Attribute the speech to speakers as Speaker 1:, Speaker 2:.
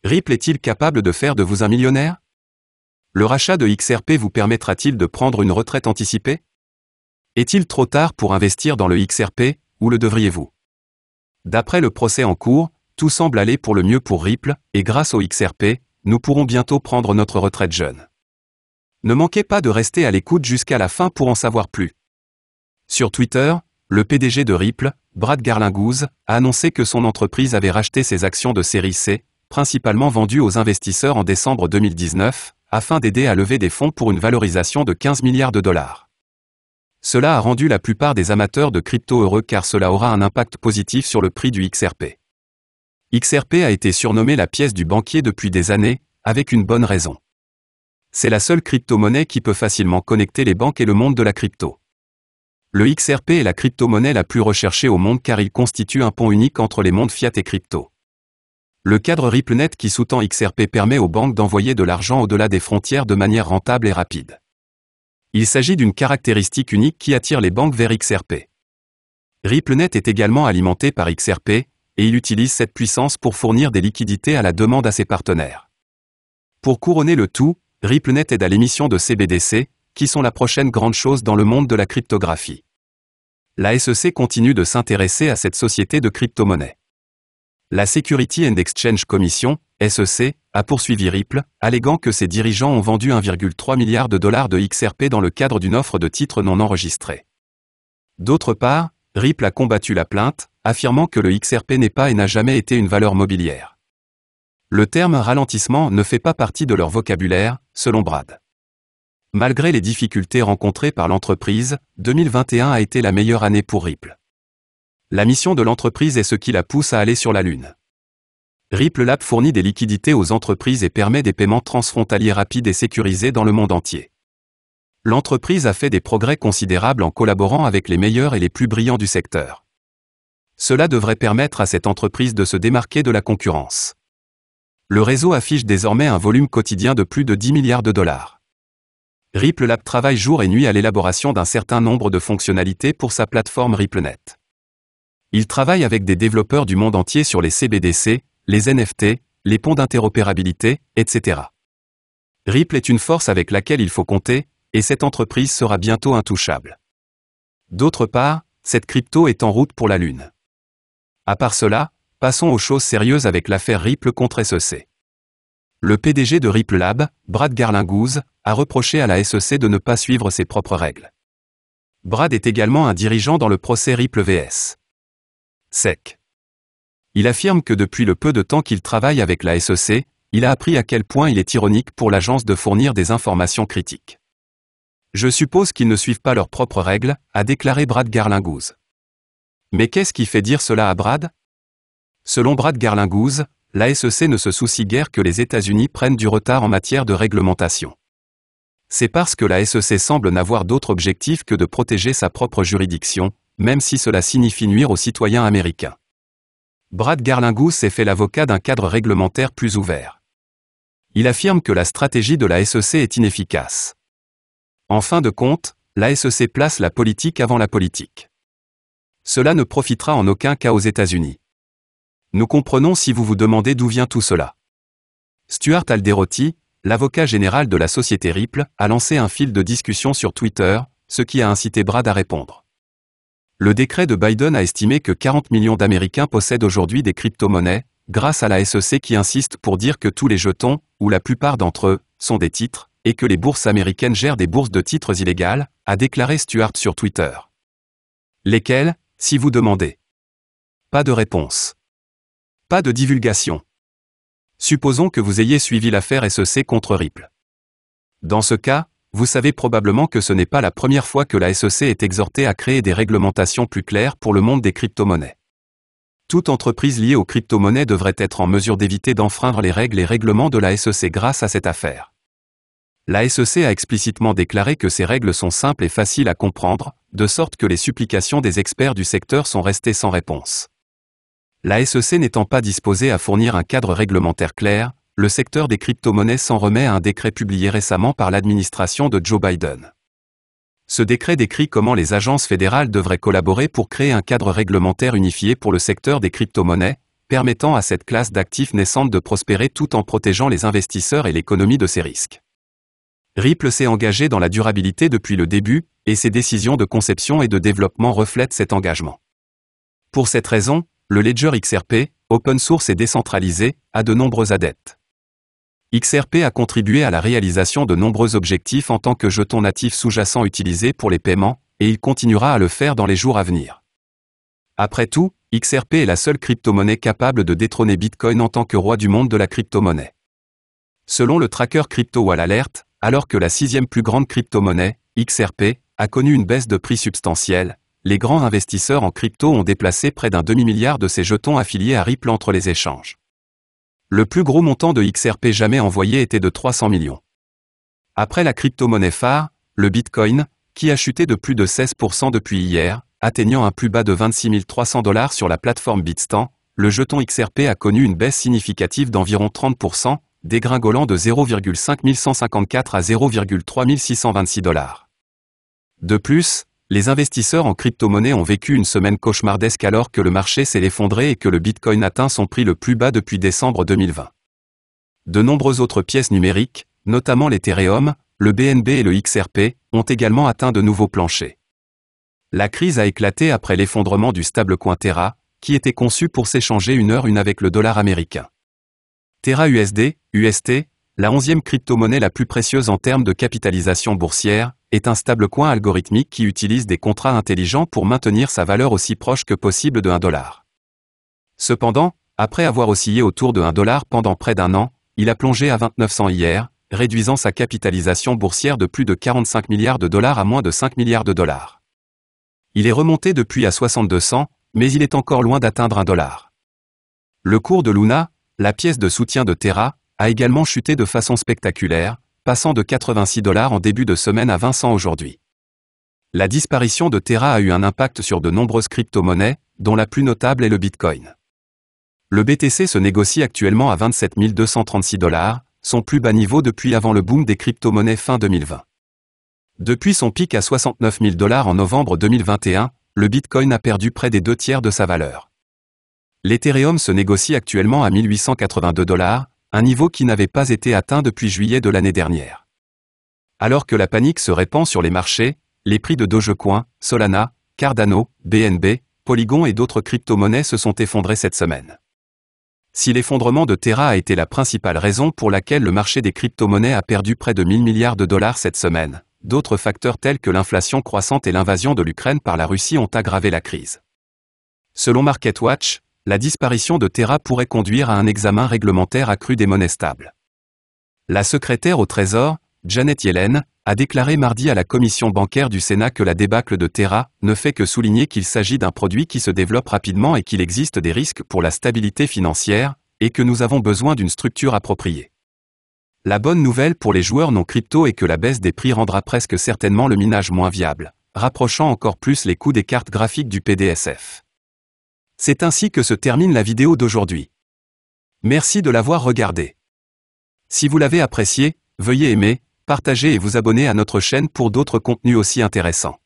Speaker 1: Ripple est-il capable de faire de vous un millionnaire? Le rachat de XRP vous permettra-t-il de prendre une retraite anticipée? Est-il trop tard pour investir dans le XRP, ou le devriez-vous? D'après le procès en cours, tout semble aller pour le mieux pour Ripple, et grâce au XRP, nous pourrons bientôt prendre notre retraite jeune. Ne manquez pas de rester à l'écoute jusqu'à la fin pour en savoir plus. Sur Twitter, le PDG de Ripple, Brad Garlinghouse, a annoncé que son entreprise avait racheté ses actions de série C, principalement vendues aux investisseurs en décembre 2019, afin d'aider à lever des fonds pour une valorisation de 15 milliards de dollars. Cela a rendu la plupart des amateurs de crypto heureux car cela aura un impact positif sur le prix du XRP. XRP a été surnommé la pièce du banquier depuis des années, avec une bonne raison. C'est la seule crypto-monnaie qui peut facilement connecter les banques et le monde de la crypto. Le XRP est la crypto-monnaie la plus recherchée au monde car il constitue un pont unique entre les mondes fiat et crypto. Le cadre RippleNet qui sous-tend XRP permet aux banques d'envoyer de l'argent au-delà des frontières de manière rentable et rapide. Il s'agit d'une caractéristique unique qui attire les banques vers XRP. RippleNet est également alimenté par XRP, et il utilise cette puissance pour fournir des liquidités à la demande à ses partenaires. Pour couronner le tout, RippleNet aide à l'émission de CBDC, qui sont la prochaine grande chose dans le monde de la cryptographie. La SEC continue de s'intéresser à cette société de crypto-monnaie. La Security and Exchange Commission, SEC, a poursuivi Ripple, alléguant que ses dirigeants ont vendu 1,3 milliard de dollars de XRP dans le cadre d'une offre de titres non enregistrée. D'autre part, Ripple a combattu la plainte, affirmant que le XRP n'est pas et n'a jamais été une valeur mobilière. Le terme ralentissement ne fait pas partie de leur vocabulaire, selon Brad. Malgré les difficultés rencontrées par l'entreprise, 2021 a été la meilleure année pour Ripple. La mission de l'entreprise est ce qui la pousse à aller sur la Lune. Ripple Lab fournit des liquidités aux entreprises et permet des paiements transfrontaliers rapides et sécurisés dans le monde entier. L'entreprise a fait des progrès considérables en collaborant avec les meilleurs et les plus brillants du secteur. Cela devrait permettre à cette entreprise de se démarquer de la concurrence. Le réseau affiche désormais un volume quotidien de plus de 10 milliards de dollars. Ripple Lab travaille jour et nuit à l'élaboration d'un certain nombre de fonctionnalités pour sa plateforme RippleNet. Il travaille avec des développeurs du monde entier sur les CBDC, les NFT, les ponts d'interopérabilité, etc. Ripple est une force avec laquelle il faut compter, et cette entreprise sera bientôt intouchable. D'autre part, cette crypto est en route pour la Lune. À part cela, passons aux choses sérieuses avec l'affaire Ripple contre SEC. Le PDG de Ripple Lab, Brad Garlinghouse, a reproché à la SEC de ne pas suivre ses propres règles. Brad est également un dirigeant dans le procès Ripple vs. SEC. Il affirme que depuis le peu de temps qu'il travaille avec la SEC, il a appris à quel point il est ironique pour l'agence de fournir des informations critiques. Je suppose qu'ils ne suivent pas leurs propres règles, a déclaré Brad Garlinghouse. Mais qu'est-ce qui fait dire cela à Brad? Selon Brad Garlinghouse, la SEC ne se soucie guère que les États-Unis prennent du retard en matière de réglementation. C'est parce que la SEC semble n'avoir d'autre objectif que de protéger sa propre juridiction, même si cela signifie nuire aux citoyens américains. Brad Garlinghouse s'est fait l'avocat d'un cadre réglementaire plus ouvert. Il affirme que la stratégie de la SEC est inefficace. En fin de compte, la SEC place la politique avant la politique. Cela ne profitera en aucun cas aux États-Unis. Nous comprenons si vous vous demandez d'où vient tout cela. Stuart Alderoty, l'avocat général de la société Ripple, a lancé un fil de discussion sur Twitter, ce qui a incité Brad à répondre. Le décret de Biden a estimé que 40 millions d'Américains possèdent aujourd'hui des crypto-monnaies, grâce à la SEC qui insiste pour dire que tous les jetons, ou la plupart d'entre eux, sont des titres, et que les bourses américaines gèrent des bourses de titres illégales, a déclaré Stuart sur Twitter. Lesquelles, si vous demandez? Pas de réponse. Pas de divulgation. Supposons que vous ayez suivi l'affaire SEC contre Ripple. Dans ce cas, vous savez probablement que ce n'est pas la première fois que la SEC est exhortée à créer des réglementations plus claires pour le monde des crypto-monnaies. Toute entreprise liée aux crypto-monnaies devrait être en mesure d'éviter d'enfreindre les règles et règlements de la SEC grâce à cette affaire. La SEC a explicitement déclaré que ces règles sont simples et faciles à comprendre, de sorte que les supplications des experts du secteur sont restées sans réponse. La SEC n'étant pas disposée à fournir un cadre réglementaire clair, le secteur des crypto-monnaies s'en remet à un décret publié récemment par l'administration de Joe Biden. Ce décret décrit comment les agences fédérales devraient collaborer pour créer un cadre réglementaire unifié pour le secteur des crypto-monnaies, permettant à cette classe d'actifs naissantes de prospérer tout en protégeant les investisseurs et l'économie de ces risques. Ripple s'est engagé dans la durabilité depuis le début, et ses décisions de conception et de développement reflètent cet engagement. Pour cette raison, le ledger XRP, open source et décentralisé, a de nombreux adeptes. XRP a contribué à la réalisation de nombreux objectifs en tant que jeton natif sous-jacent utilisé pour les paiements, et il continuera à le faire dans les jours à venir. Après tout, XRP est la seule crypto-monnaie capable de détrôner Bitcoin en tant que roi du monde de la crypto-monnaie. Selon le tracker CryptoWall Alert, alors que la 6e plus grande crypto-monnaie, XRP, a connu une baisse de prix substantielle, les grands investisseurs en crypto ont déplacé près d'un demi-milliard de ces jetons affiliés à Ripple entre les échanges. Le plus gros montant de XRP jamais envoyé était de 300 millions. Après la crypto-monnaie phare, le Bitcoin, qui a chuté de plus de 16% depuis hier, atteignant un plus bas de 26 300 $ sur la plateforme Bitstamp, le jeton XRP a connu une baisse significative d'environ 30%, dégringolant de 0,5 154 à 0,3 626 $. De plus, les investisseurs en crypto-monnaie ont vécu une semaine cauchemardesque alors que le marché s'est effondré et que le Bitcoin atteint son prix le plus bas depuis décembre 2020. De nombreuses autres pièces numériques, notamment l'Ethereum, le BNB et le XRP, ont également atteint de nouveaux planchers. La crise a éclaté après l'effondrement du stablecoin Terra, qui était conçu pour s'échanger une avec le dollar américain. Terra USD, UST, la 11e crypto-monnaie la plus précieuse en termes de capitalisation boursière, est un stablecoin algorithmique qui utilise des contrats intelligents pour maintenir sa valeur aussi proche que possible de $1. Cependant, après avoir oscillé autour de $1 pendant près d'un an, il a plongé à 29 cents hier, réduisant sa capitalisation boursière de plus de 45 milliards de dollars à moins de 5 milliards de dollars. Il est remonté depuis à 62 cents, mais il est encore loin d'atteindre $1. Le cours de Luna, la pièce de soutien de Terra, a également chuté de façon spectaculaire, passant de 86 $ en début de semaine à 20 cents aujourd'hui. La disparition de Terra a eu un impact sur de nombreuses crypto-monnaies, dont la plus notable est le Bitcoin. Le BTC se négocie actuellement à 27 236 $, son plus bas niveau depuis avant le boom des crypto-monnaies fin 2020. Depuis son pic à 69 000 $ en novembre 2021, le Bitcoin a perdu près des 2/3 de sa valeur. L'Ethereum se négocie actuellement à 1882 $, un niveau qui n'avait pas été atteint depuis juillet de l'année dernière. Alors que la panique se répand sur les marchés, les prix de Dogecoin, Solana, Cardano, BNB, Polygon et d'autres crypto-monnaies se sont effondrés cette semaine. Si l'effondrement de Terra a été la principale raison pour laquelle le marché des crypto-monnaies a perdu près de 1000 milliards de dollars cette semaine, d'autres facteurs tels que l'inflation croissante et l'invasion de l'Ukraine par la Russie ont aggravé la crise. Selon MarketWatch, la disparition de Terra pourrait conduire à un examen réglementaire accru des monnaies stables. La secrétaire au Trésor, Janet Yellen, a déclaré mardi à la commission bancaire du Sénat que la débâcle de Terra ne fait que souligner qu'il s'agit d'un produit qui se développe rapidement et qu'il existe des risques pour la stabilité financière, et que nous avons besoin d'une structure appropriée. La bonne nouvelle pour les joueurs non crypto est que la baisse des prix rendra presque certainement le minage moins viable, rapprochant encore plus les coûts des cartes graphiques du PDSF. C'est ainsi que se termine la vidéo d'aujourd'hui. Merci de l'avoir regardée. Si vous l'avez apprécié, veuillez aimer, partager et vous abonner à notre chaîne pour d'autres contenus aussi intéressants.